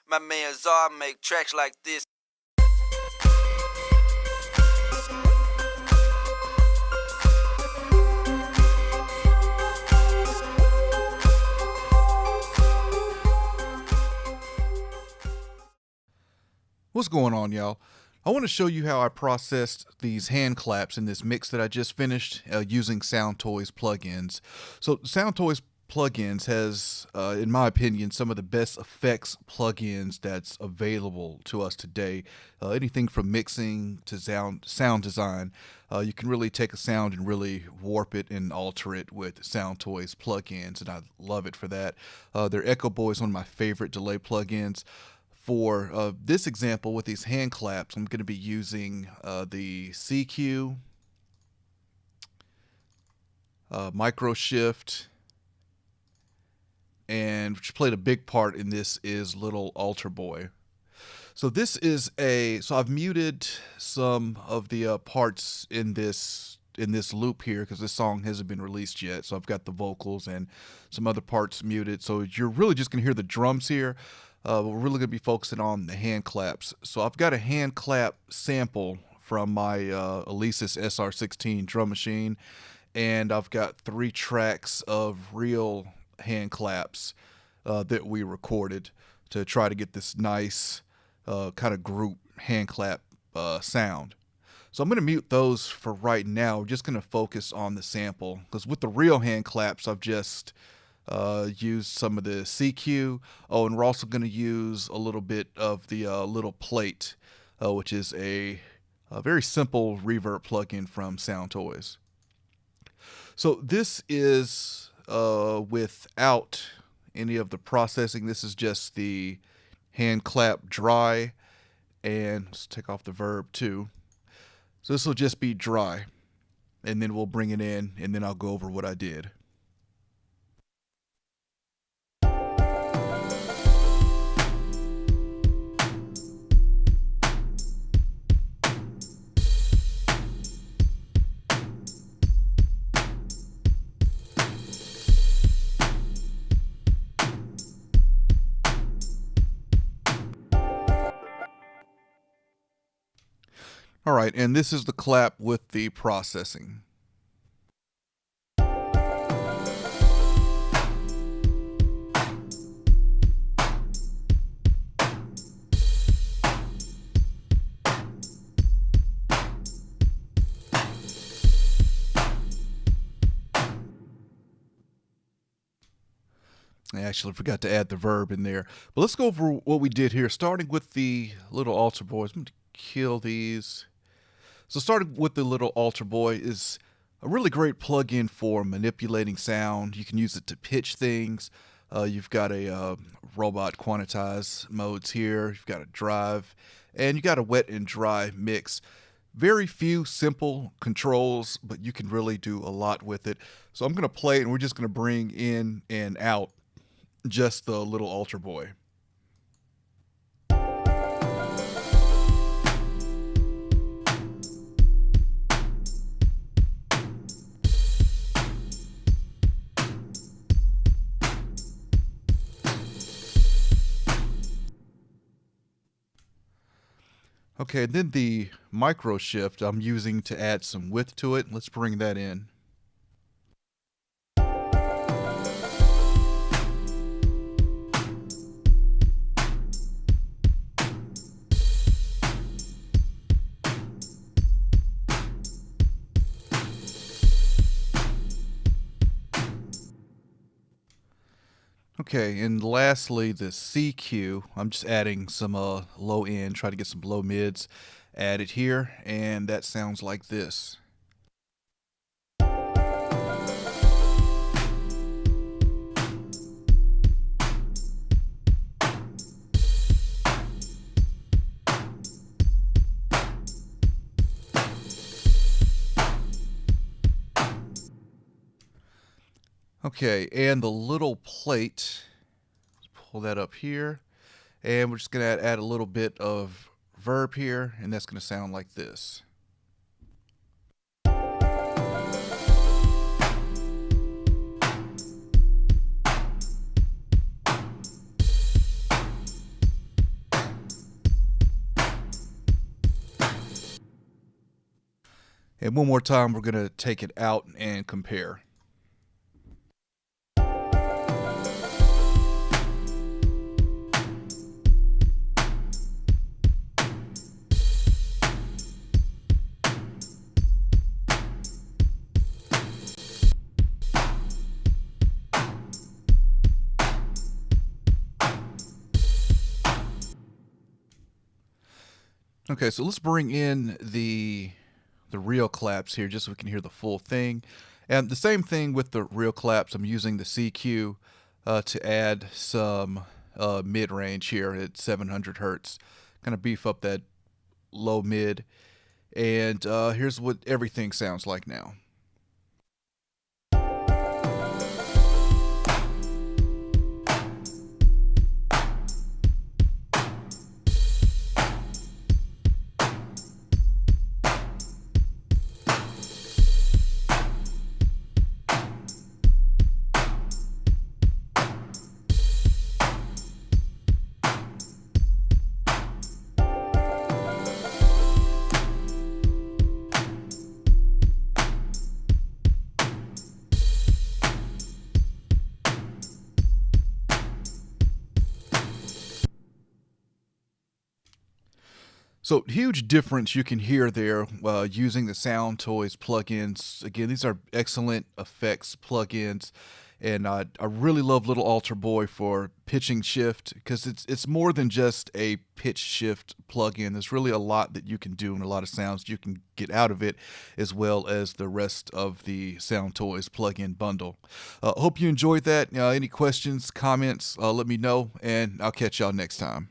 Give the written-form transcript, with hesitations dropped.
My man Czar make tracks like this. What's going on, y'all? I want to show you how I processed these hand claps in this mix that I just finished using SoundToys plugins. So SoundToys plugins has, in my opinion, some of the best effects plugins that's available to us today. Anything from mixing to sound design. You can really take a sound and really warp it and alter it with SoundToys plugins, and I love it for that. Their Echo Boy is one of my favorite delay plugins. For this example with these hand claps, I'm going to be using the SIE-Q, microshift, and which played a big part in this is Little Altar Boy. So this is so I've muted some of the parts in this loop here because this song hasn't been released yet. So I've got the vocals and some other parts muted. So you're really just going to hear the drums here. We're really going to be focusing on the hand claps. So I've got a hand clap sample from my Alesis SR16 drum machine, and I've got 3 tracks of real hand claps that we recorded to try to get this nice kind of group hand clap sound. So I'm going to mute those for right now. We're just going to focus on the sample because with the real hand claps, I've just use some of the SIE-Q. Oh, and we're also going to use a little bit of the little plate, which is a very simple reverb plugin from SoundToys. So this is without any of the processing. This is just the hand clap dry, and let's take off the verb too. So this will just be dry, and then we'll bring it in, and then I'll go over what I did. All right, and this is the clap with the processing. I actually forgot to add the verb in there. But let's go over what we did here, starting with the Little Altar Boys. I'm going to kill these. So starting with the Little Altar Boy is a really great plugin for manipulating sound. You can use it to pitch things. You've got a robot quantize modes here. You've got a drive, and you got a wet and dry mix. Very few simple controls, but you can really do a lot with it. So I'm going to play it, and we're just going to bring in and out just the Little Altar Boy. Okay, then the microshift I'm using to add some width to it. Let's bring that in. Okay, and lastly, the SIE-Q. I'm just adding some low end, try to get some low mids added here, and that sounds like this. Okay, and the little plate, let's pull that up here, and we're just going to add a little bit of verb here, and that's going to sound like this. And one more time, we're going to take it out and compare. Okay, so let's bring in the real claps here just so we can hear the full thing. And the same thing with the real claps. I'm using the SIE-Q to add some mid-range here at 700 hertz. Kind of beef up that low mid. And here's what everything sounds like now. So huge difference you can hear there using the Sound Toys plugins. Again, these are excellent effects plugins, and I really love Little Alter Boy for pitching shift because it's more than just a pitch shift plugin. There's really a lot that you can do and a lot of sounds you can get out of it, as well as the rest of the Sound Toys plugin bundle. Hope you enjoyed that. Any questions, comments, let me know, and I'll catch y'all next time.